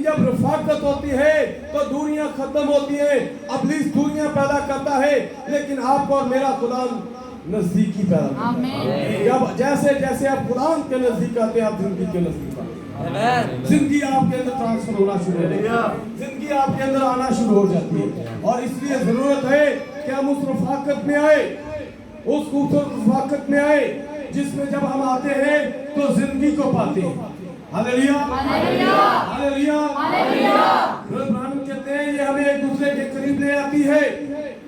लेकिन जब रफाकत होती है तो दुनिया खत्म होती है, इब्लीस दुनिया पैदा करता है, लेकिन आपको और मेरा खुदा नजदीकी पैदा करता है। जब जैसे जैसे आप खुदा के नजदीक आते हैं, आप जिंदगी के नजदीक आते हैं, जिंदगी आपके अंदर ट्रांसफर होना शुरू हो जाती है, जिंदगी आपके अंदर आना शुरू हो जाती है। और इसलिए जरूरत है कि हम उस रफाकत में आए, उस खूबसूरत रफाकत में आए जिसमें जब हम आते हैं तो जिंदगी को पाते हैं। Hallelujah, hallelujah, hallelujah, hallelujah. कहते हैं ये हमें एक दूसरे के करीब ले आती है।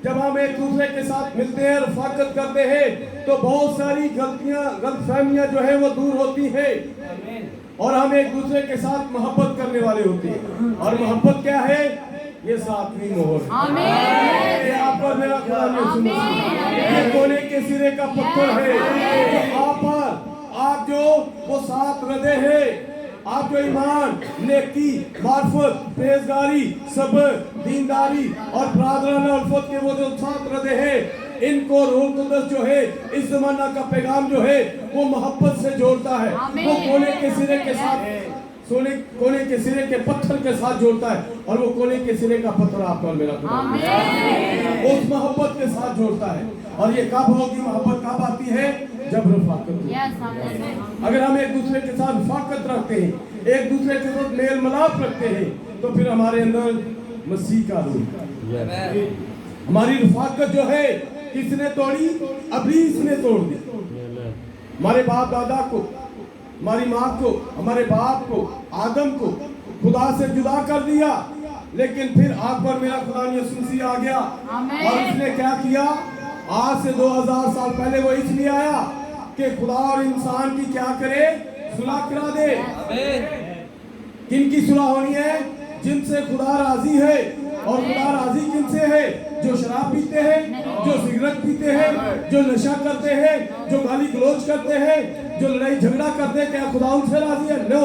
जब हम एक दूसरे के साथ मिलते हैं, रफाकत करते हैं, तो बहुत सारी गलतियां, गलतफहमियां जो है वो दूर होती है और हम एक दूसरे के साथ मोहब्बत करने वाले होते हैं। और मोहब्बत क्या है? ये सातवीं मोहर। आमीन। ये आप और मेरा खुदा ने सुना, ये कोने के सिरे का पत्थर है। तो आप जो वो 7 रदे हैं, आप जो ईमान, नेकी, मार्फत, परहेजगारी, सब्र, दीनदारी और प्रार्थना उल्फत के वो जो 7 रदे हैं, इनको रूह कुदस जो है इस ज़माना का पैगाम जो है वो मोहब्बत से जोड़ता है। वो कोने के सिरे के साथ, कोने के सिरे के पत्थर के साथ जोड़ता है, और वो कोने के सिरे का पत्थर आपका और मेरा खुदा उस मोहब्बत के साथ जोड़ता है। और ये कब होगी मोहब्बत? कब आती है? जब रफाकत। अगर हम एक दूसरे के साथ रफाकत रखते हैं, एक दूसरे के साथ मेल मिलाप रखते हैं, तो फिर हमारे अंदर मसीह का रूह, हमारी रफाकत जो है किसने तोड़ी? इब्लीस ने तोड़ दी। हमारे बाप दादा को, हमारी माँ को, हमारे बाप को, आदम को खुदा से जुदा कर दिया। लेकिन फिर आप पर मेरा खुदा यीशु मसीह आ गया और उसने क्या किया? आज से 2000 साल पहले वो इसलिए आया कि खुदा और इंसान की क्या करे? सुलह करा दे। किनकी सुलह होनी है? जिनसे खुदा राजी है। और खुदा राजी किनसे है? जो शराब पीते हैं, जो सिगरेट पीते हैं, जो नशा करते हैं, जो गाली गलौज करते हैं, जो लड़ाई झगड़ा करते हैं, क्या खुदा उनसे राजी है? नो,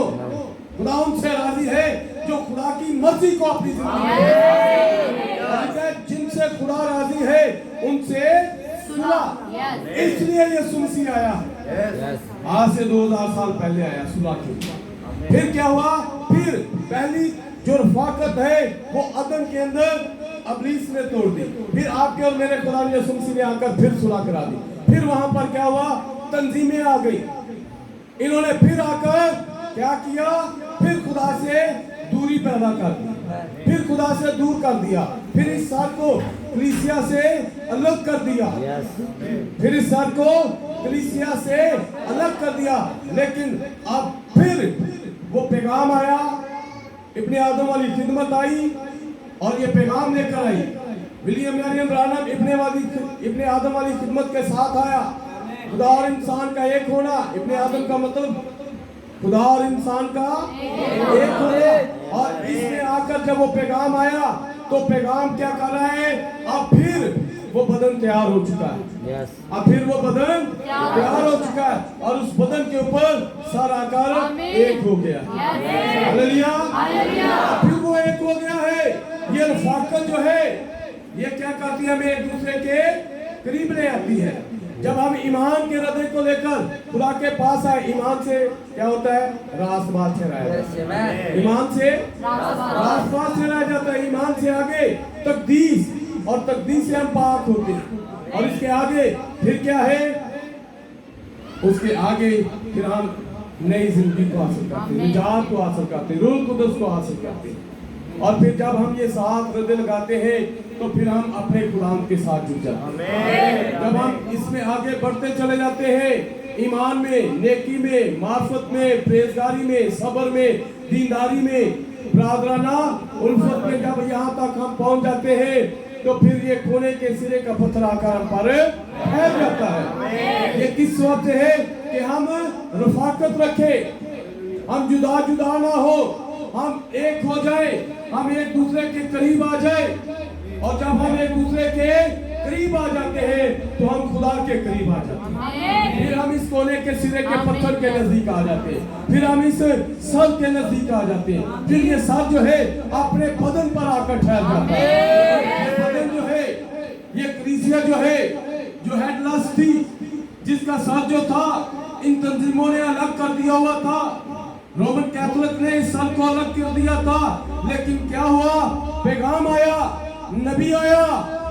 खुदा उनसे राजी है जो खुदा की मर्जी को अपनी जिंदगी में, जिनसे खुदा राजी है उनसे सुलह। इसलिए ये सुलह आया है। आज से 2000 साल पहले आया सुलह के। फिर क्या हुआ? फिर पहली जो रफाकत है वो अदम के अंदर इब्लीस ने तोड़ दी। फिर आपके और मेरे खुदा यीशु मसीह ने आकर फिर सुलह करा दी। फिर वहां पर क्या हुआ? तंजीमें आ गई। इन्होंने फिर आकर क्या किया? फिर खुदा से दूरी पैदा कर दी, फिर खुदा से दूर कर दिया, फिर इस साथ को कलीसिया से अलग कर दिया, फिर इस साथ को कलीसिया से अलग कर दिया। लेकिन अब फिर वो पैगाम आया, इब्ने आदम वाली खिदमत आई और ये पैगाम लेकर आई। विलियम मरियम ब्रानम इब्ने आदम वाली खिदमत के साथ आया। खुदा और इंसान का एक होना। इब्ने आदम का मतलब खुदा और इंसान का एक होना। और इसमें आकर जब वो पैगाम आया तो पैगाम क्या कर रहा है? अब फिर वो बदन तैयार हो चुका है। अब फिर वो बदन तैयार हो चुका है और उस बदन के ऊपर सर आकर एक हो गया। हालेलुया, फिर वो एक हो गया है। ये रफाकत जो है ये क्या करती है? हमें एक दूसरे के करीब ले आती है। जब हम ईमान के हृदय को लेकर खुदा के पास आए, ईमान से क्या होता है? रास-बात से रह, ईमान से रास-बात से रह जाता है। ईमान से आगे तकदीस, और तकदीस से हम पाक होते हैं। और इसके आगे फिर क्या है? उसके आगे फिर हम नई जिंदगी को हासिल करते हैं, निजात को हासिल करते हैं, रूह कुदस को हासिल करते हैं। और फिर जब हम ये 7 रदे लगाते हैं तो फिर हम अपने खुदाम के साथ जुड़ जाते हैं। जब हम इसमें आगे बढ़ते चले जाते हैं, ईमान में, नेकी में, मार्फत में, परहेजगारी में, सब्र में, दीनदारी में, प्रार्थना उल्फत में, जब यहाँ तक हम पहुँच जाते हैं तो फिर ये कोने के सिरे का पत्थर आकर हम पर फैल जाता है। ये किस वक्त है कि हम रफाकत रखें, हम जुदा जुदा ना हो, हम एक हो जाए, हम एक दूसरे के करीब आ जाए। और जब हम एक दूसरे के करीब आ जाते हैं तो हम खुदा के करीब आ जाते हैं। फिर हम इस कोने के सिरे के पत्थर के नजदीक आ जाते हैं, फिर हम इस सर के नजदीक आ जाते हैं। फिर ये सर जो है अपने बदन पर आकर ठहर जाता है। ये बदन जो है, ये कलीसिया जो है, जो हेडलेस थी, जिसका सर जो था इन तंजीमों ने अलग कर दिया हुआ था, रोमन कैथोलिक ने इस सन को अलग कर दिया था, लेकिन क्या हुआ? पैगाम आया, नबी आया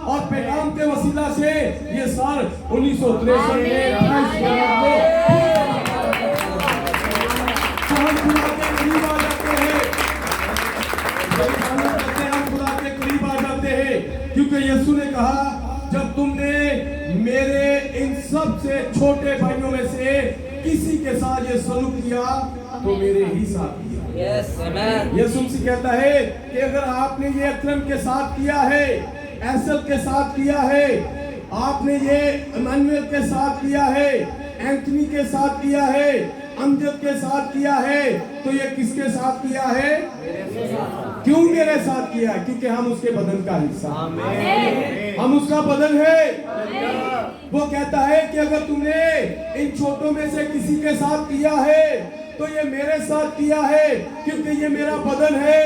और पैगाम के वसीला से ये साल 1963 में 28 जनवरी को हम खुदा के करीब आ जाते हैं। हम खुदा के करीब आ जाते हैं क्योंकि यीशु ने कहा, जब तुमने मेरे इन सब से छोटे भाइयों में से किसी के साथ ये सलूक किया तो मेरे ही साथ किया। यीशु मसीह कहता है कि अगर आपने ये अक्रम के साथ किया है, एसल के साथ किया है, आपने ये इमानुएल के साथ किया है, एंथनी के साथ किया है, अमजद के साथ किया है, तो ये किसके साथ किया है? क्यों मेरे साथ किया? क्योंकि हम उसके बदन का हिस्सा, हम उसका बदन है। वो कहता है कि अगर तुमने इन छोटों में से किसी के साथ किया है तो ये मेरे साथ किया है, क्योंकि ये मेरा बदन है,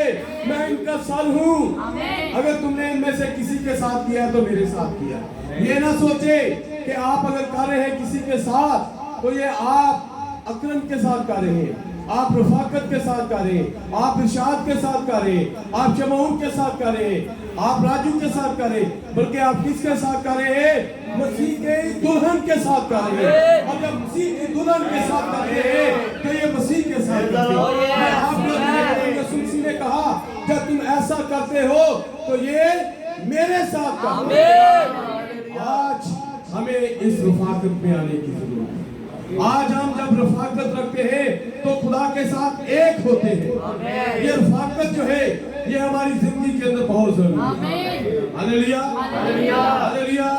मैं इनका सल हूँ। अगर तुमने इनमें से किसी के साथ किया तो मेरे साथ किया। ये ना सोचे कि आप अगर कर रहे हैं किसी के साथ तो ये आप अकरम के साथ कर रहे हैं, आप रफाकत के साथ कर रहे हैं, आप इरशाद के साथ कर रहे हैं, आप शमऊन के साथ कर रहे हैं, आप राजू के साथ कर रहे हैं, बल्कि आप किसके साथ कर रहे हैं? मसीह के दुल्हन के साथ कर रहे हैं। और जब मसीह की दुल्हन के साथ कर रहे हैं तो ये मसीह के साथ कर रहे हैं। आप लोग यीशु मसीह ने कहा, जब तुम ऐसा करते हो तो ये मेरे साथ करते हो। आज हमें इस रफाकत में आने की जरूरत है। आज हम जब रफाकत रखते हैं तो खुदा के साथ एक होते हैं। ये रफाकत जो है ये हमारी जिंदगी के अंदर बहुत जरूरी है। Hallelujah, hallelujah, hallelujah.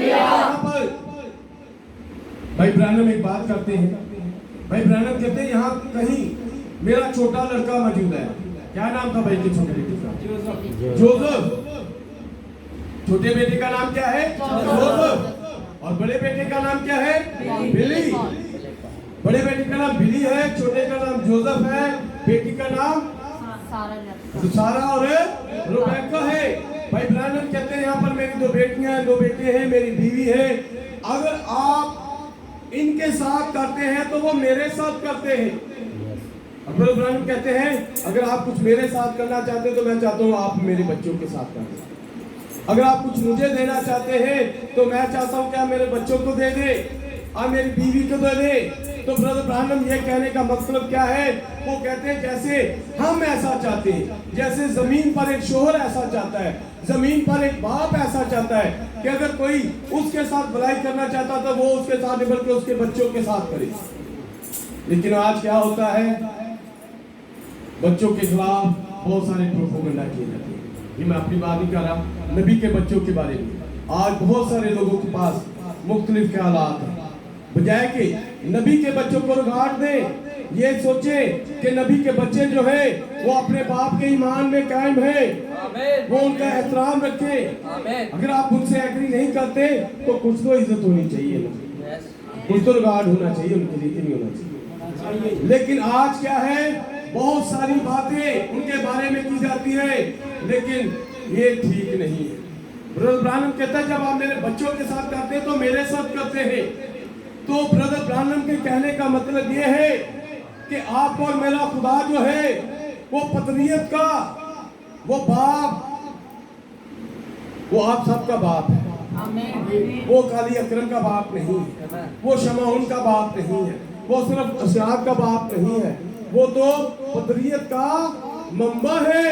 यहाँ पर भाई ब्रानम एक बात करते हैं। भाई ब्रानम कहते हैं यहाँ कहीं मेरा छोटा लड़का मौजूद है। क्या नाम था भाई के छोटे बेटे का? जोसेफ। छोटे बेटे का नाम क्या है? जोसेफ। और बड़े बेटे का नाम क्या है? बिली। बड़े बेटे का नाम बिली है, छोटे का नाम जोसेफ है, बेटी का नाम सारा और रुबेका है। भाई ब्रानम कहते हैं यहाँ पर मेरी 2 बेटियां हैं, 2 बेटे हैं, मेरी बीवी है। अगर आप इनके साथ करते हैं तो वो मेरे साथ करते हैं। अब्दुल ब्रानम कहते हैं अगर आप कुछ मेरे साथ करना चाहते हैं तो मैं चाहता हूँ आप मेरे बच्चों के साथ करें। अगर आप कुछ मुझे देना चाहते हैं तो मैं चाहता हूं कि आप मेरे बच्चों को दे दे, आप मेरी बीवी को दे दे। तो ब्रदर ब्रानम ये कहने का मतलब क्या है? वो कहते हैं जैसे हम ऐसा चाहते हैं, जैसे जमीन पर एक शोहर ऐसा चाहता है, जमीन पर एक बाप ऐसा चाहता है कि अगर कोई उसके साथ भलाई करना चाहता तो वो उसके साथ नहीं बल्कि उसके बच्चों के साथ करे। लेकिन आज क्या होता है? बच्चों के खिलाफ बहुत सारे प्रोपेगेंडा किए जाते हैं। ये मैं अपनी बात नहीं कर रहा, नबी के बच्चों के बारे में। आज बहुत सारे लोगों के पास मुख्तलिफ ख्यालात हैं। बजाय कि नबी के बच्चों को रिगार्ड दें, ये सोचे कि नबी के बच्चे जो है वो अपने बाप के ईमान में कायम है, वो उनका एहतराम रखे। अगर आप उनसे एग्री नहीं करते तो कुछ तो इज्जत होनी चाहिए, कुछ तो रिगार्ड होना चाहिए, उनके लिए नहीं होना चाहिए। लेकिन आज क्या है? बहुत सारी बातें उनके बारे में की जाती है, लेकिन ये ठीक नहीं है। ब्रदर ब्रानम कहता है जब आप मेरे बच्चों के साथ करते हैं तो मेरे साथ करते हैं। तो ब्रदर ब्रानम के कहने का मतलब ये है कि आप और मेरा खुदा जो है वो पत्नियत का वो बाप, वो आप सबका बाप है। वो खाली अकरम का बाप नहीं है, वो शमाउन का बाप नहीं है, वो सिर्फ अशरात का बाप नहीं है, वो तो पत्नियत का मंबा है,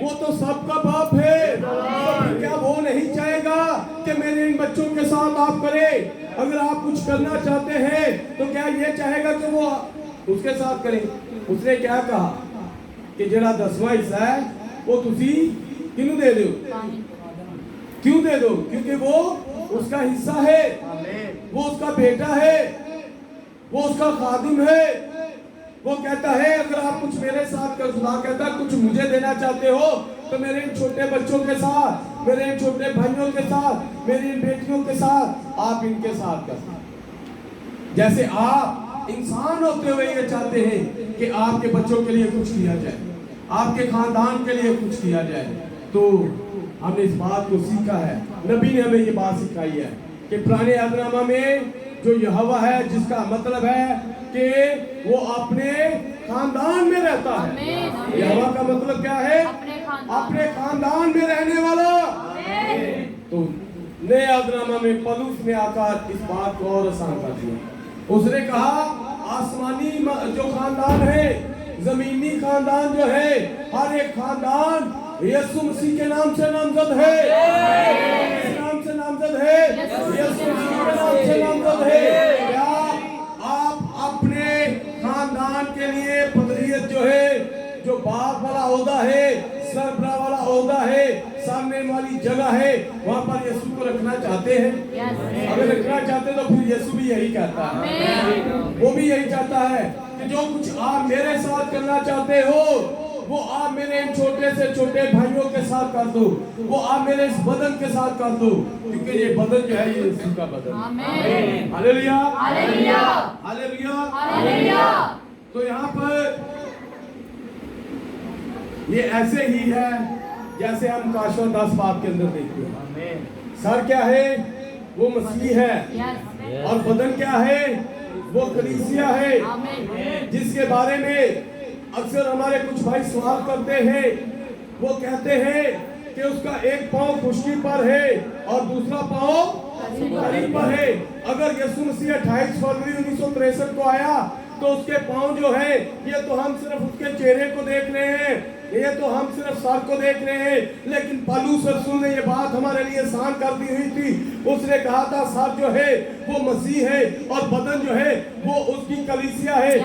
वो तो सबका बाप है। तो क्या वो नहीं चाहेगा कि मेरे इन बच्चों के साथ आप करें? अगर आप कुछ करना चाहते हैं तो क्या ये चाहेगा कि वो उसके साथ करें? उसने क्या कहा कि जरा 10वां हिस्सा है वो तुसी किन्हू दे दो। क्यों दे दो? क्योंकि वो उसका हिस्सा है, वो उसका बेटा है, वो उसका खादिम है। वो कहता है अगर आप कुछ मेरे साथ कर, खुदा कहता है कुछ मुझे देना चाहते हो तो मेरे इन छोटे बच्चों के साथ, मेरे इन छोटे भाइयों के साथ, मेरी इन बेटियों के साथ, आप इनके साथ कर। जैसे आप इंसान होते हुए ये चाहते हैं कि आपके बच्चों के लिए कुछ किया जाए, आपके खानदान के लिए कुछ किया जाए, तो हमने इस बात को सीखा है। नबी ने हमें ये बात सिखाई है कि पुराने अहदनामा में जो यहोवा है, जिसका मतलब है कि वो अपने खानदान में रहता है। यहोवा का मतलब क्या है? अपने खानदान में रहने वाला। तो नए आदनामा में पौलुस ने आकर इस बात को और आसान कर दिया। उसने कहा आसमानी जो खानदान है, जमीनी खानदान जो है, हर एक खानदान यीशु मसीह के नाम से नामजद है। किस नाम से नामजद है? यीशु मसीह के नाम से नामजद है। क्या आप अपने खानदान के लिए पदरियत जो है, जो बाप वाला ओहदा है, सरबराह वाला ओहदा है, सामने वाली जगह है, वहां पर यीशु को रखना चाहते हैं? अगर रखना चाहते तो फिर यीशु भी यही कहता है, वो भी यही चाहता है कि जो कुछ आप मेरे साथ करना चाहते हो वो आप मेरे इन छोटे से छोटे भाइयों के साथ कर दो, वो आप मेरे इस बदन के साथ कर दो, क्योंकि ये बदन जो है ये यीशु का बदन। Hallelujah, hallelujah, hallelujah, hallelujah. तो यहाँ पर ये ऐसे ही है जैसे हम काशवा 10 बाब के अंदर देखते हैं। सर क्या है? वो मसीह है। और बदन क्या है? वो कलीसिया है, जिसके बारे में अक्सर हमारे कुछ भाई सवाल करते हैं। वो कहते हैं कि उसका एक पांव खुशकी पर है और दूसरा पांव तरी पर है। अगर यीशु मसीह 28 फरवरी 1963 को आया तो उसके पांव जो है, ये तो हम सिर्फ उसके चेहरे को देख रहे हैं, ये तो हम सिर्फ सर को देख रहे हैं, लेकिन पौलुस रसूल ने ये बात हमारे लिए आसान कर दी हुई थी। उसने कहा था सर जो है वो मसीह है और बदन जो है वो उसकी कलीसिया है।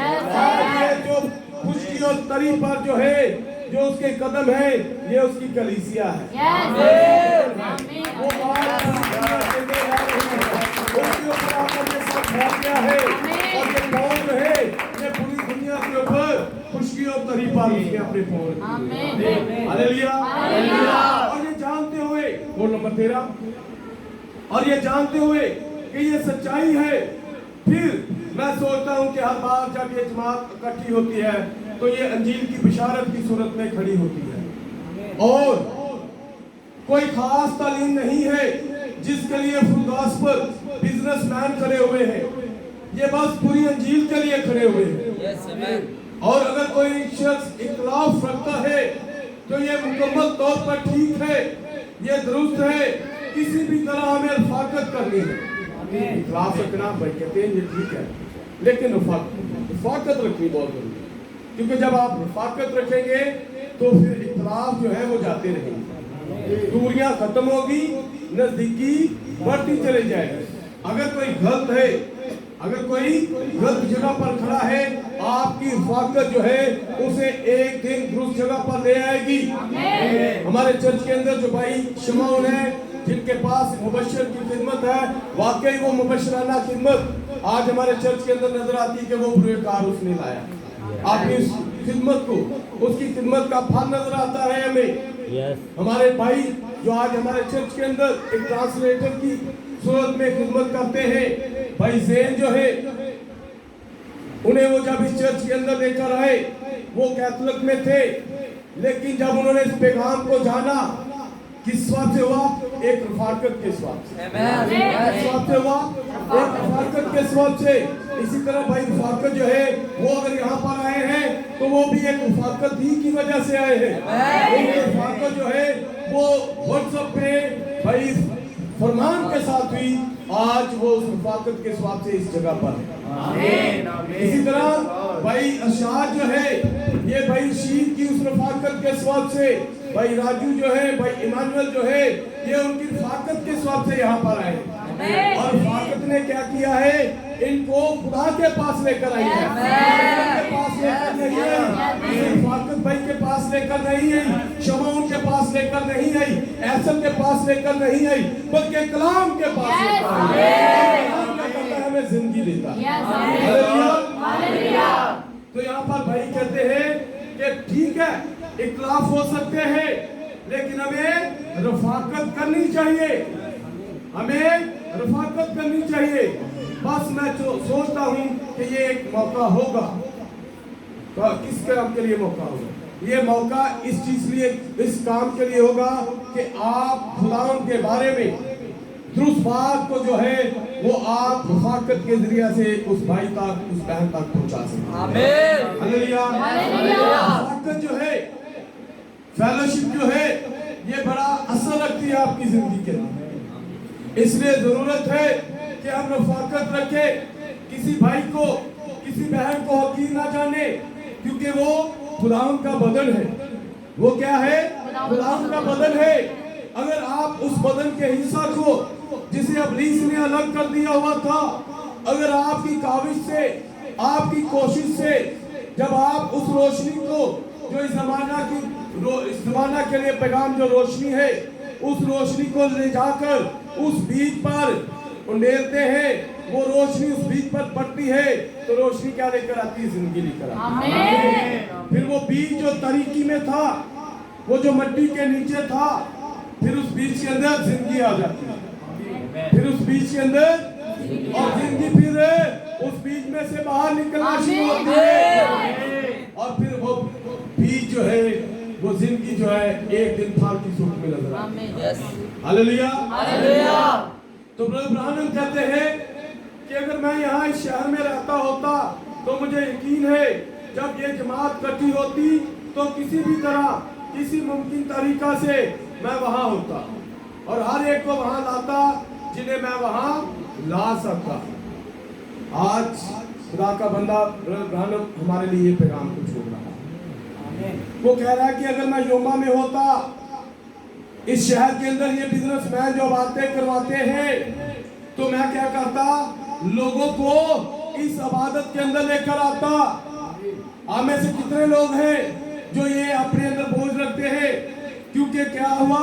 आज ये जो खुशकी और तरी पर जो है, जो उसके कदम है, ये उसकी कलीसिया है। वो बात उसके ऊपर आकर ये सब फैल गया है और ये पाँव जो है ये पूरी दुनिया के ऊपर खुशकी और तरी पर उसके अपने पाँव। Hallelujah, hallelujah. और ये जानते हुए, वो नंबर 13, और ये जानते हुए कि ये सच्चाई है, फिर मैं सोचता हूँ कि हर बार जब ये जमात इकट्ठी होती है तो ये अंजील की बिशारत की सूरत में खड़ी होती है और कोई खास तालीम नहीं है जिसके लिए फुल गॉस्पेल बिजनेसमैन खड़े हुए हैं। ये बस पूरी अंजील के लिए खड़े हुए हैं। और अगर कोई शख्स इख्तिलाफ रखता है तो ये मुकम्मल तौर पर ठीक है, ये दुरुस्त है। किसी भी तरह हमें रफाकत करनी है। इख्तिलाफ रखना भाई कहते हैं ये ठीक है, लेकिन रफाकत रखनी बहुत जरूरी है, क्योंकि जब आप रफाकत रखेंगे तो फिर इख्तिलाफ जो है वो जाते रहेंगे, दूरियां खत्म होगी, नजदीकी बढ़ती चले जाएगी। अगर कोई गलत है, अगर कोई गलत जगह पर खड़ा है, आपकी रफाकत जो है उसे एक दिन दुरुस्त जगह पर ले आएगी। हमारे चर्च के अंदर जो भाई शमौन है, जिनके पास मुबश्शिर की खिदमत है, वाकई वो मुबश्शिराना खिदमत आज हमारे चर्च के अंदर नजर आती है कि वो बुरे कार उसने लाया। आपकी खिदमत को, उसकी खिदमत का फल नजर आता है हमें। हमारे भाई जो आज हमारे चर्च के अंदर एक ट्रांसलेटर की सूरत में खिदमत करते हैं, भाई जैन जो है, उन्हें वो जब इस चर्च के अंदर लेकर आए, वो कैथोलिक में थे, लेकिन जब उन्होंने इस पैगाम को जाना, किस बात से हुआ? एक रफाकत के स्वाब से। किस बात से हुआ? एक रफाकत के स्वाब से। इसी तरह भाई रफाकत जो है वो अगर यहाँ पर आए हैं तो वो भी एक रफाकत ही की वजह से आए हैं। उनकी रफाकत जो है वो व्हाट्सएप पे भाई फरमान के साथ हुई, आज वो उस रफाकत के स्वाब से इस जगह पर है। इसी तरह भाई अशाद जो है, ये भाई शीर की उस रफाकत के स्वाब से, भाई राजू जो है, भाई इमानुअल जो है, ये उनकी रफाकत के स्वाब से यहाँ पर आए। और रफाकत ने क्या किया है? इनको खुदा के पास लेकर आई है। के पास लेकर नहीं आई, रफाकत भाई के पास लेकर नहीं आई, शमौन के पास लेकर नहीं आई, ऐसन के पास लेकर नहीं आई, बल्कि कलाम के पास लेकर आई। कलाम क्या करता है? हमें जिंदगी देता है। तो यहाँ पर भाई कहते हैं कि ठीक है, इख्तिलाफ हो सकते हैं, लेकिन हमें रफाकत करनी चाहिए, हमें रफाकत करनी चाहिए। बस मैं सोचता हूँ कि ये एक मौका होगा। तो किस काम के लिए मौका होगा? ये मौका इस चीज लिए, इस काम के लिए होगा कि आप खुदावंद के बारे में दुरुस्त बात को जो है वो आप रफाकत के जरिए से उस भाई तक, उस बहन तक पहुंचा सकते हैं। आमीन, हालेलुया। रफाकत जो है, फेलोशिप जो है, ये बड़ा असर रखती है आपकी जिंदगी के अंदर। इसलिए जरूरत है कि हम रफाकत रखें, किसी भाई को, किसी बहन को हकीर ना जाने, क्योंकि वो खुदावंद का बदन है। वो क्या है? खुदावंद का बदन है। अगर आप उस बदन के हिस्सा को, जिसे इब्लीस ने अलग कर दिया हुआ था, अगर आपकी काविश से, आपकी कोशिश से, जब आप उस रोशनी को, जो इस जमाना के लिए पैगाम जो रोशनी है, उस रोशनी को ले जाकर उस बीज पर उंडेलते हैं, वो रोशनी उस बीज पर पड़ती है, तो रोशनी क्या लेकर आती है? जिंदगी लेकर आती है। फिर वो बीज जो तरीकी में था, वो जो मिट्टी के नीचे था, फिर उस बीज के अंदर जिंदगी आ जाती है। फिर उस बीज के अंदर और जिंदगी फिर उस बीज में से बाहर निकलना शुरू होती है, और फिर वो बीज जो है, वो जिंदगी जो है, एक दिन फल की सूरत में नजर आती है। Hallelujah, hallelujah. तो ब्रदर ब्रानम कहते हैं कि अगर मैं यहाँ इस शहर में रहता होता, तो मुझे यकीन है जब ये जमात इकट्ठी होती, तो किसी भी तरह, किसी मुमकिन तरीका से मैं वहां होता और हर एक को वहां लाता जिन्हें मैं वहां ला सकता। आज खुदा का बंदा ब्रदर ब्रानम हमारे लिए ये पैगाम को छोड़ रहा है। वो कह रहा है कि अगर मैं योमा में होता, इस शहर के अंदर ये बिजनेसमैन जो बातें करवाते हैं, तो मैं क्या करता? लोगों को इस इबादत के अंदर लेकर आता। आप में से कितने लोग हैं जो ये अपने अंदर बोझ रखते हैं? क्योंकि क्या हुआ,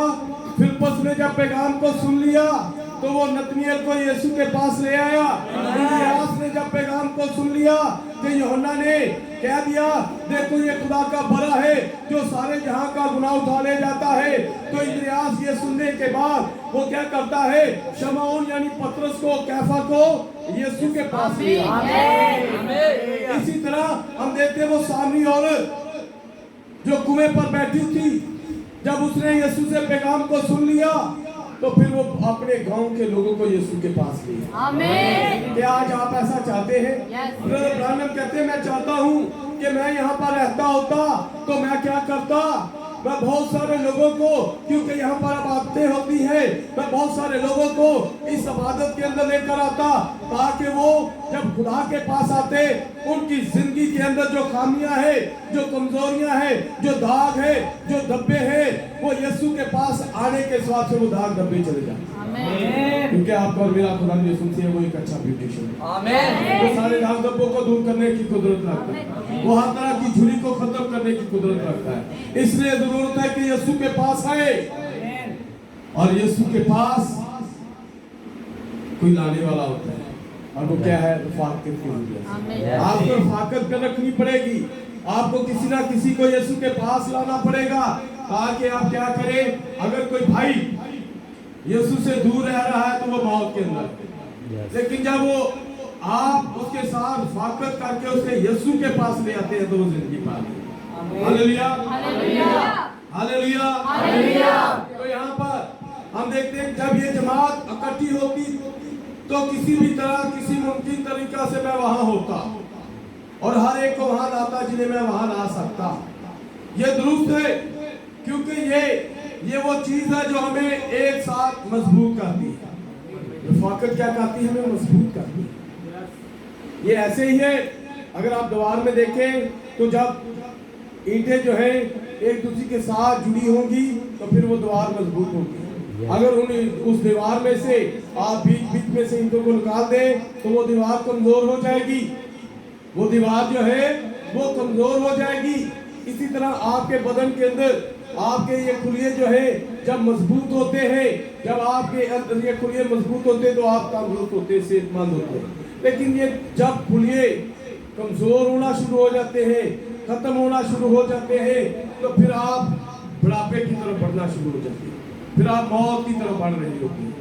फिलिप्पस ने जब पैगाम को सुन लिया, तो वो नतनिएल को यीशु के पास ले आया। इलियास ने जब पैगाम को सुन लिया कि यूहन्ना ने कह दिया, देखो ये खुदा का बड़ा है जो सारे जहां का गुनाह उठा ले जाता है, तो इलियास ये सुनने के बाद वो क्या करता है? शमौन यानी पतरस को, कैफा को यीशु के पास ले आया। इसी तरह हम देखते वो सामरी औरत जो कुएं पर बैठी थी, जब उसने यीशु से पैगाम को सुन लिया, तो फिर वो अपने गांव के लोगों को यीशु के पास ले आया। आमीन। क्या आज आप ऐसा चाहते हैं? ब्रदर ब्रानम कहते हैं, मैं चाहता हूं कि मैं यहाँ पर रहता होता, तो मैं क्या करता? मैं बहुत सारे लोगों को, क्योंकि यहाँ पर इबादतें होती है, मैं बहुत सारे लोगों को इस इबादत के अंदर लेकर आता, ताकि वो जब खुदा के पास आते, उनकी जिंदगी के अंदर जो खामियां है, जो कमजोरियां है, जो दाग है, जो धब्बे हैं, वो यीशु के पास आने के स्वाद से वो दाग धब्बे चले जाते। क्योंकि आपका और मेरा खुदा यीशु से वो एक अच्छा ब्यूटिशियन है। वो सारे दाग धब्बों को दूर करने की कुदरत रखता है, वो हर तरह की झुर्री को खत्म करने की कुदरत रखता है। इसलिए जरूरत है कि यीशु के पास आए, और यीशु के पास कोई लाने वाला होता है, और वो क्या है? रफाकत की जरूरत। आपको रफाकत कर रखनी पड़ेगी। आपको किसी ना किसी को यीशु के पास लाना पड़ेगा, ताकि आप क्या करें? अगर कोई भाई यीशु से दूर रह रहा है, तो वो मौत के अंदर, लेकिन जब वो आप उसके साथ रफाकत करके उसे यीशु के पास ले आते हैं, तो वो जिंदगी पाते हैं। Hallelujah, hallelujah, hallelujah, hallelujah. तो यहाँ पर हम देखते हैं जब ये जमात इकट्ठी होती, तो किसी भी तरह, किसी मुमकिन तरीका से मैं वहां होता और हर एक को वहां लाता जिन्हें मैं वहां ला सकता। ये दुरुस्त है, क्योंकि ये वो चीज है जो हमें एक साथ मजबूत करती है। रफाकत क्या करती है? हमें मजबूत करती है। ये ऐसे ही है, अगर आप दीवार में देखें, तो जब ईंटें जो है एक दूसरे के साथ जुड़ी होंगी, तो फिर वो दीवार मजबूत होगी। अगर उस दीवार में से आप बीच बीच में से ईंटों को निकाल दें, तो वो दीवार कमजोर हो जाएगी, वो दीवार जो है वो कमजोर हो जाएगी। इसी तरह आपके बदन के अंदर आपके ये खुलिये जो है जब मजबूत होते हैं, जब आपके अंदर ये खुलिये मजबूत होते हैं, तो आप तंदुरुस्त होते हैं, सेहतमंद होते हैं। लेकिन ये जब खुलिये कमजोर होना शुरू हो जाते हैं, खत्म होना शुरू हो जाते हैं, तो फिर आप बुढ़ापे की तरफ बढ़ना शुरू हो जाते हैं, फिर आप मौत की तरफ बढ़ रही होती है।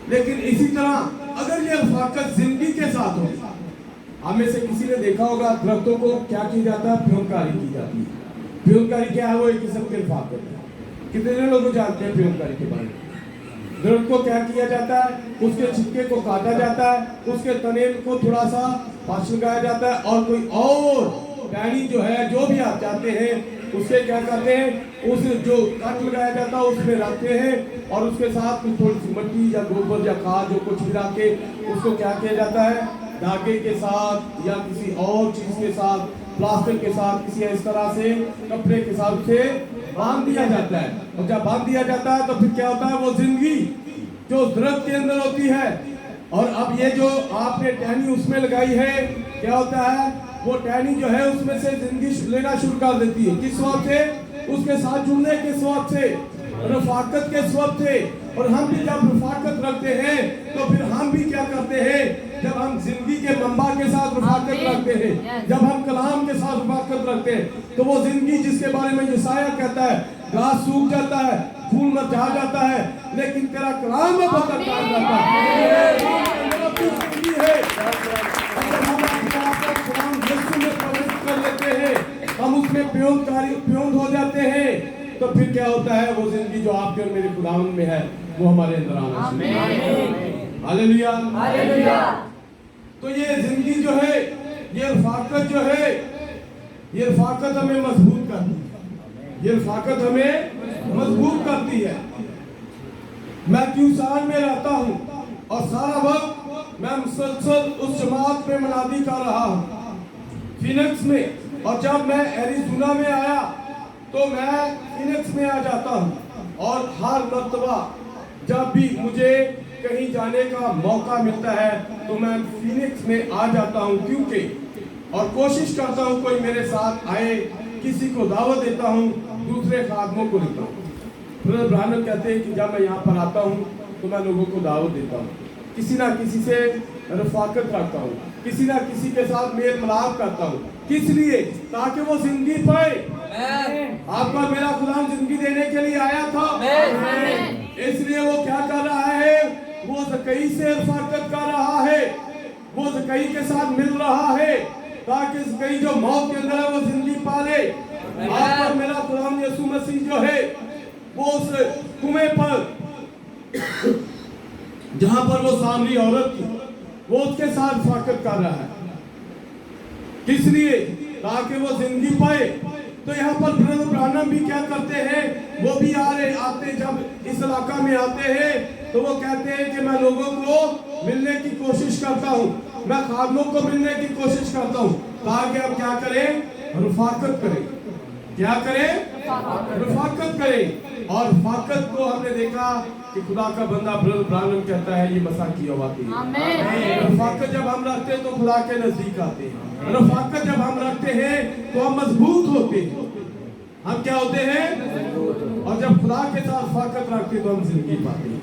लेकिन इसी तरह अगर ये रफाकत जिंदगी के साथ हो, हमें से किसी ने देखा होगा दरख्तों को क्या की जाता है? फ्योंकारी की जाती है। फ्योंकारी क्या है? वो एक किस्म की रफाकत है। कितने लोग जानते हैं फ्योंकारी के बारे में? दरख्त को क्या किया जाता है, उसके छिलके को काटा जाता है, उसके तने को थोड़ा सा पास लगाया जाता है, और कोई और टहनी जो है, जो भी आप चाहते हैं उसके क्या करते हैं, उस जो काट लगाया जाता है उसमें रखते हैं, और उसके साथ कुछ थोड़ी सी मिट्टी या गोबर या खाद जो कुछ भी रख के उसको क्या किया जाता है, धागे के साथ या किसी और चीज के साथ, प्लास्टिक के साथ, किसी इस तरह से कपड़े के साथ से बांध दिया जाता है। और जब बांध दिया जाता है तो फिर क्या होता है, वो जिंदगी जो दरख्त के अंदर होती है, और अब ये जो आपने टहनी उसमें लगाई है, क्या होता है, वो टहनी जो है उसमें से जिंदगी लेना शुरू कर देती है। किस वक्त से? उसके साथ जुड़ने के वक्त से, रफाकत के वक्त से। और हम भी जब रफाकत रखते हैं तो फिर हम भी क्या करते हैं, जब हम जिंदगी के मंबा के साथ रफाकत रखते हैं, जब हम कलाम के साथ रफाकत रखते हैं, तो वो जिंदगी जिसके बारे में यशाया कहता है, घास सूख जाता है, फूल मुरझा जाता है, लेकिन तेरा कलाम बरकरार रहता है। अगर हम अपने आप को कलाम यीशु में पवित्र कर लेते हैं, हम उसमें प्योंद हो जाते हैं, तो फिर क्या होता है, वो जिंदगी जो आपके और मेरे खुदावंद में है वो हमारे अंदर आना चाहिए। Hallelujah, hallelujah. तो ये जिंदगी जो है, ये रफाकत जो है, ये रफाकत हमें मजबूत करती है, ये रफाकत हमें मजबूत करती है। मैं क्यूसान में रहता हूँ और सारा वक्त मैं मुसलसल उस जमात में मुनादी कर रहा हूँ, फिनिक्स में। और जब मैं एरिज़ोना में आया तो मैं फिनिक्स में आ जाता हूँ, और हर मर्तबा जब भी मुझे कहीं जाने का मौका मिलता है तो मैं फिनिक्स में आ जाता हूँ, क्योंकि और कोशिश करता हूँ कोई मेरे साथ आए, किसी को दावत देता हूँ, दूसरे खादमों को देता हूँ। ब्रदर ब्रानम कहते हैं कि जब मैं यहाँ पर आता हूँ तो मैं लोगों को दावत देता हूँ, किसी ना किसी से रफाकत रखता हूँ, किसी ना किसी के साथ मेल मिलाप करता हूँ। किस लिए? ताकि वो जिंदगी पाए। आपका मेरा खुदा जिंदगी देने के लिए आया था, इसलिए वो क्या कर रहा है, वो ज़कई से रफाकत कर रहा है, वो ज़कई के साथ मिल रहा है, ताकि ज़कई जो मौत के अंदर है वो जिंदगी पाले। आपका मेरा खुदा यीशु मसीह जो है, वो उस कुएं पर जहां पर वो सामरी औरत थी, वो उसके साथ रफाकत कर रहा है। किस लिए? ताकि वो जिंदगी पाए। तो यहाँ पर ब्रदर ब्रानम भी क्या करते हैं, वो भी आते जब इस इलाका में आते हैं तो वो कहते हैं कि मैं लोगों को मिलने की कोशिश करता हूँ, मैं खादमों को मिलने की कोशिश करता हूँ, ताकि हम क्या करें, रफाकत करें। क्या करें? रफाकत करें। और रफाकत को हमने देखा कि खुदा का बंदा ब्रदर ब्रानम कहता है ये मसा की आवाज़ है। रफाकत जब हम रखते हैं तो खुदा के नजदीक आते हैं। रफाकत जब हम रखते हैं तो हम मजबूत होते हैं। हम क्या होते हैं? और जब खुदा के साथ रफाकत रखते हैं तो हम जिंदगी पाते हैं।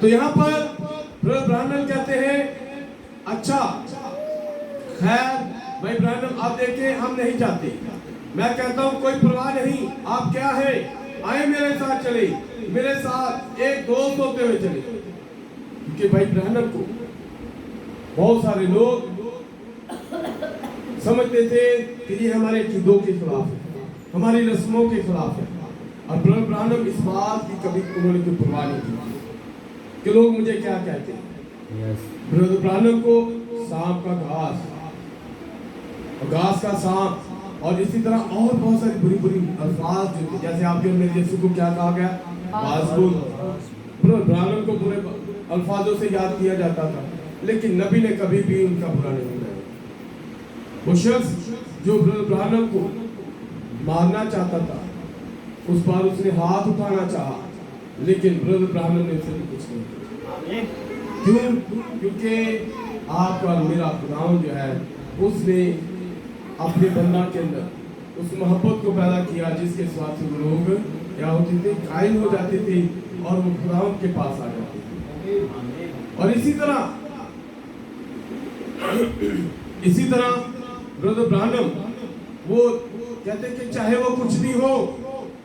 तो यहाँ पर ब्रदर ब्रानम कहते हैं, अच्छा खैर भाई ब्रानम आप देखें, हम नहीं जाते। मैं कहता हूँ कोई परवाह नहीं, आप क्या है, आए मेरे साथ चले, मेरे साथ एक दोस्त होते हुए चले। क्योंकि भाई ब्रानम को बहुत सारे लोग समझते थे कि ये हमारे अकीदों के खिलाफ है, हमारी रस्मों के खिलाफ है। और ब्रदर ब्रानम इस बात की कभी उन्होंने कोई परवाह नहीं की कि लोग मुझे क्या कहते हैं। ब्रदर ब्रानम को सांप का घास और घास का सांप और इसी तरह और बहुत सारी बुरी बुरी अल्फाज, जो जैसे आपके मेरे यीशु को क्या कहा गया, बाज़बुल। ब्रदर ब्रानम को बुरे अल्फाजों से याद किया जाता था, लेकिन नबी ने कभी भी उनका बुरा नहीं किया। वो शख्स जो ब्रदर ब्रानम को मारना चाहता था, उस पर उसने हाथ उठाना चाहा, लेकिन ब्रदर ब्रानम ने उसे कुछ नहीं किया। क्यों? क्योंकि आपका मेरा खुदावंद जो है, उसने अपने बंदा के अंदर उस मोहब्बत को पैदा किया जिसके स्वाद से वो लोग क्या होते थे, कायल हो जाते थे और वो खुदावंद के पास आ जाते थे। और इसी तरह ब्रदर ब्रानम वो कहते कि चाहे वो कुछ भी हो,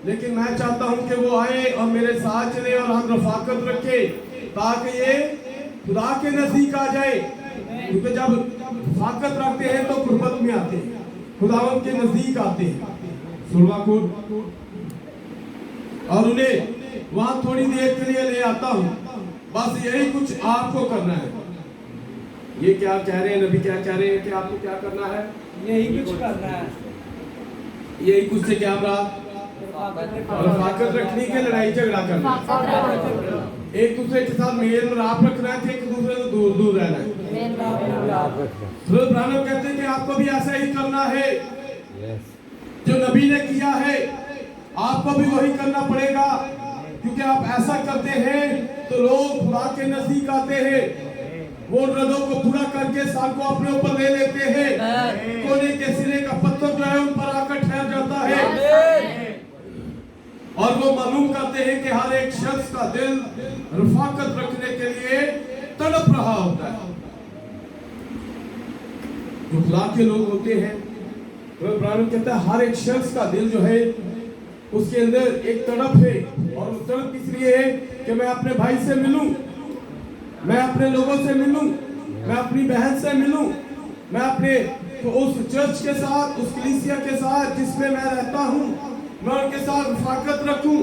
लेकिन मैं चाहता हूं कि वो आए और मेरे साथ चले और हम रफाकत रखे, ताकि ये खुदा के नजदीक आ जाए। क्योंकि जब रफाकत रखते हैं तो कुर्बत में आते हैं, खुदावंद के नजदीक आते हैं, सुलवा को, और उन्हें वहां थोड़ी देर के लिए ले आता हूं, बस यही कुछ आपको करना है। ये क्या कह रहे हैं नबी, क्या कह रहे हैं कि आपको क्या करना है? यही कुछ करना है। यही कुछ से क्या रहा? रफाकत रखने के, लड़ाई झगड़ा करना, एक दूसरे के साथ मेल मिलाप रखना है, एक दूसरे से दूर दूर रहना है। हज़रत ब्रानम कहते हैं कि आपको भी ऐसा ही करना है जो नबी ने किया है, आपको भी वही करना पड़ेगा, क्योंकि आप ऐसा करते हैं तो लोग खुदा के नजदीक आते हैं, वो रदों को पूरा करके साल को अपने ऊपर ले लेते हैं, कोने के सिरे का पत्थर जो है उन पर आकर ठहर जाता है, और वो मालूम करते हैं कि हर एक शख्स का दिल रफाकत रखने के लिए तड़प रहा होता है। जो खुदा के लोग होते हैं, तो इब्राहिम कहता है हर एक शख्स का दिल जो है उसके अंदर एक तड़प है, और उस तड़प इसलिए है कि मैं अपने भाई से मिलूं, मैं अपने लोगों से मिलूं, मैं अपनी बहन से मिलूं, मैं अपने तो उस चर्च के साथ, उस कलीसिया के साथ जिसमें मैं रहता हूं, मैं उनके साथ रफाकत रखूं।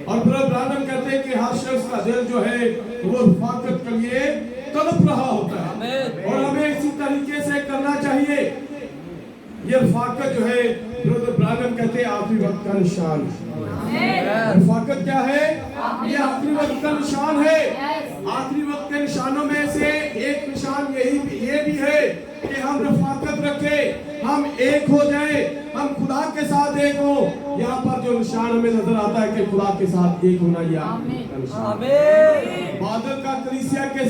और फिर इब्राहिम कहते हैं कि हर शख्स का दिल जो है वो रफाकत के लिए तड़प रहा होता है, और हमें इसी तरीके से करना चाहिए। ये रफाकत जो है इब्राहिम कहते हैं आखिरी वक्त का निशान। रफाकत क्या है? ये आखिरी वक्त का निशान है। आखिरी वक्त के निशानों में से एक निशान ये भी है कि हम रफाकत रखें, हम एक हो जाए, हम खुदा के साथ एक हो। यहाँ पर जो निशान हमें नजर आता है कि खुदा के साथ एक होना, ये बादल का कलीसिया के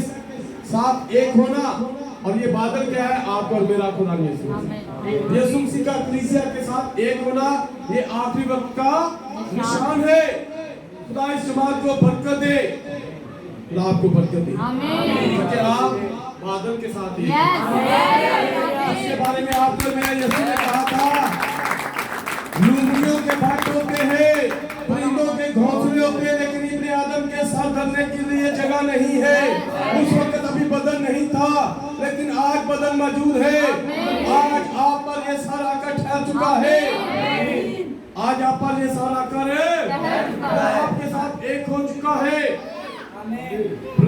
साथ एक होना, और ये बादल क्या है? आप और मेरा खुदा यीशु मसीह का कलीसिया के साथ एक होना, ये आखिरी वक्त का निशान है। खुदा इस जमात को बरकत दे, खुदा आपको बरकत दे, क्योंकि आप बादल के साथ एक हैं। इसके बारे में आपको मेरा यीशु ने कहा था, लूमड़ियों के बाट होते हैं, परिंदों के घोंसले होते हैं, लेकिन इब्ने आदम के सर धरने के लिए जगह नहीं है। उस वक्त अभी बदन नहीं था, लेकिन आज बदन मौजूद है। आज आप पर ये सर आकर ठहर चुका है, आज आप पर ये सर आकर आपके साथ एक हो चुका है।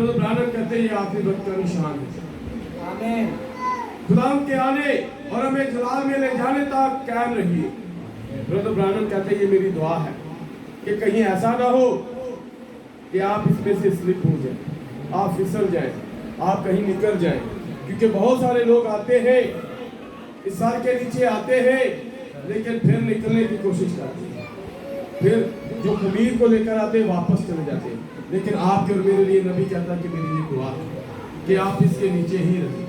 इब्राहिम कहते हैं ये आखिरी वक्त का निशान है। खुदा के आने और हमें जलाल में ले जाने तक कायम रहिए। इब्राहिम कहते हैं ये मेरी दुआ है कि कहीं ऐसा ना हो कि आप इसमें से स्लिप हो जाए, आप फिसल जाए, आप कहीं निकल जाए, क्योंकि बहुत सारे लोग आते हैं, इस सर के नीचे आते हैं, लेकिन फिर निकलने की कोशिश करते हैं, फिर जो खमीर को लेकर आते हैं वापस चले जाते हैं। लेकिन आपके और मेरे लिए नबी कहता है कि मेरी ये दुआ है कि आप इसके नीचे ही रहें।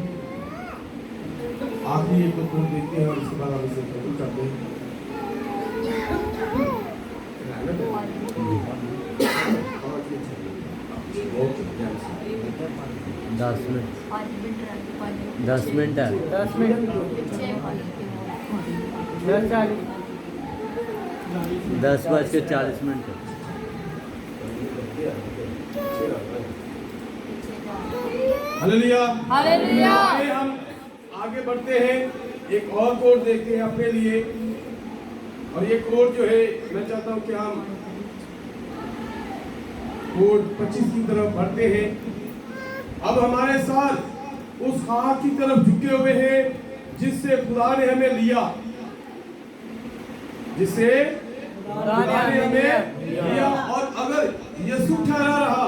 आखिरी एक को देखते हैं और इसके बाद हम इसे खत्म करते हैं। 10 मिनट है। 10:40 हालेलुया, हालेलुया। हम आगे बढ़ते हैं, एक और कोड देखते हैं अपने लिए, और ये कोड जो है मैं चाहता हूं कि हम कोड 25 की तरफ बढ़ते हैं। अब हमारे साथ उस खाक की तरफ झुके हुए हैं जिससे खुदा ने हमें लिया, जिससे खुदा ने हमें लिया, और अगर यीशु ठहरा रहा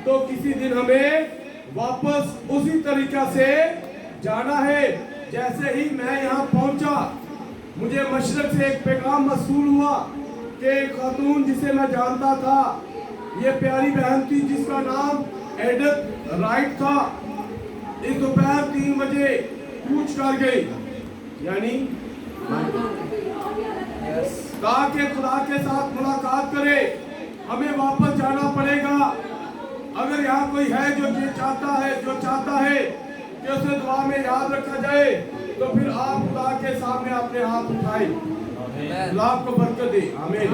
तो किसी दिन हमें वापस उसी तरीका से जाना है। जैसे ही मैं यहाँ पहुंचा, मुझे मशरक से एक पैगाम मसूल हुआ कि एक खातून जिसे मैं जानता था, ये प्यारी बहन थी जिसका नाम एडथ राइट था, इस दोपहर 3 बजे कूच कर गई। यानी कहा कि खुदा के साथ मुलाकात करे, हमें वापस जाना पड़ेगा। अगर यहाँ कोई है जो ये चाहता है कि उसे दुआ में याद रखा जाए, तो फिर आप खुदा के सामने अपने हाथ उठाए, खुदा आपको बरकत दे। आमीन।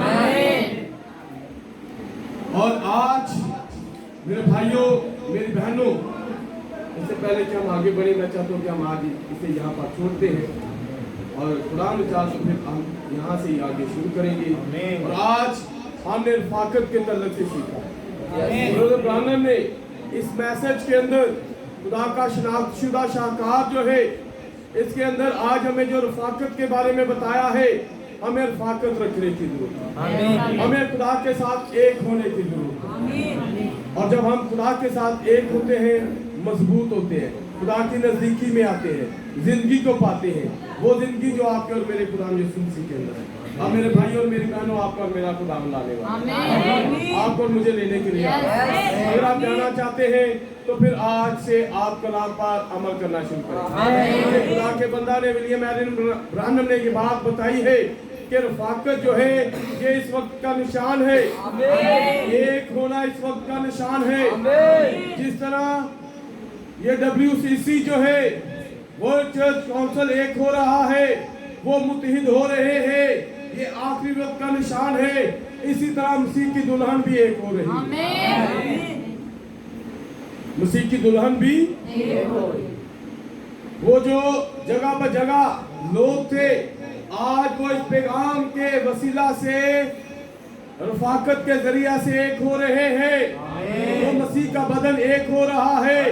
और आज मेरे भाइयों, मेरी बहनों, इससे पहले कि हम आगे बढ़े, मैं चाहता हूँ कि हम आज इसे यहाँ पर छोड़ते हैं और खुदा ने चाहा तो फिर हम यहाँ से ही आगे शुरू करेंगे। और आज हमने रफाकत के तल्लुक से सीखा है। ब्रदर ब्रानम ने इस मैसेज के अंदर खुदा का शनाख्तशुदा शाहकार जो है, इसके अंदर आज हमें जो रफाकत के बारे में बताया है, हमें रफाकत रखने की जरूरत है। हमें खुदा के साथ एक होने की जरूरत है। और जब हम खुदा के साथ एक होते हैं, मजबूत होते हैं, खुदा की नजदीकी में आते हैं, जिंदगी को पाते हैं, वो जिंदगी जो आपके और मेरे खुदा यीशु मसीह के अंदर है। अब मेरे भाई और मेरी बहनों, आपका और मेरा खुदा लाने वाला है, आपको और मुझे लेने के लिए आया है। अगर आप जाना चाहते हैं तो फिर आज से आप कलाम पर अमल करना शुरू करें। खुदा के बंदा ने, विलियम एलन ब्रानम ने ये बात बताई है कि रफाकत जो है ये इस वक्त का निशान है। एक होना इस वक्त का निशान है। जिस तरह ये WCC जो है, वर्ल्ड चर्च काउंसिल एक हो रहा है, वो मुत्तहिद हो रहे हैं, ये आखिरी वक्त का निशान है। इसी तरह मसीह की दुल्हन भी एक हो रही है। मसीह की दुल्हन भी एक हो रही। वो जो जगह पर जगह लोग थे, आज वो इस पैगाम के वसीला से, रफाकत के जरिया से एक हो रहे हैं। वो मसीह का बदन एक हो रहा है,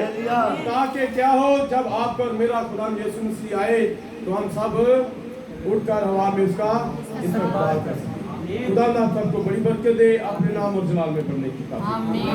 ताकि क्या हो, जब आपका और मेरा खुदा यीशु मसीह आए तो हम सब उठकर हवा में उसका इस्तकबाल कर सकें। खुदा ना सबको बड़ी बरकत दे, अपने नाम और जलाल में पढ़ने की ताकत। आमीन।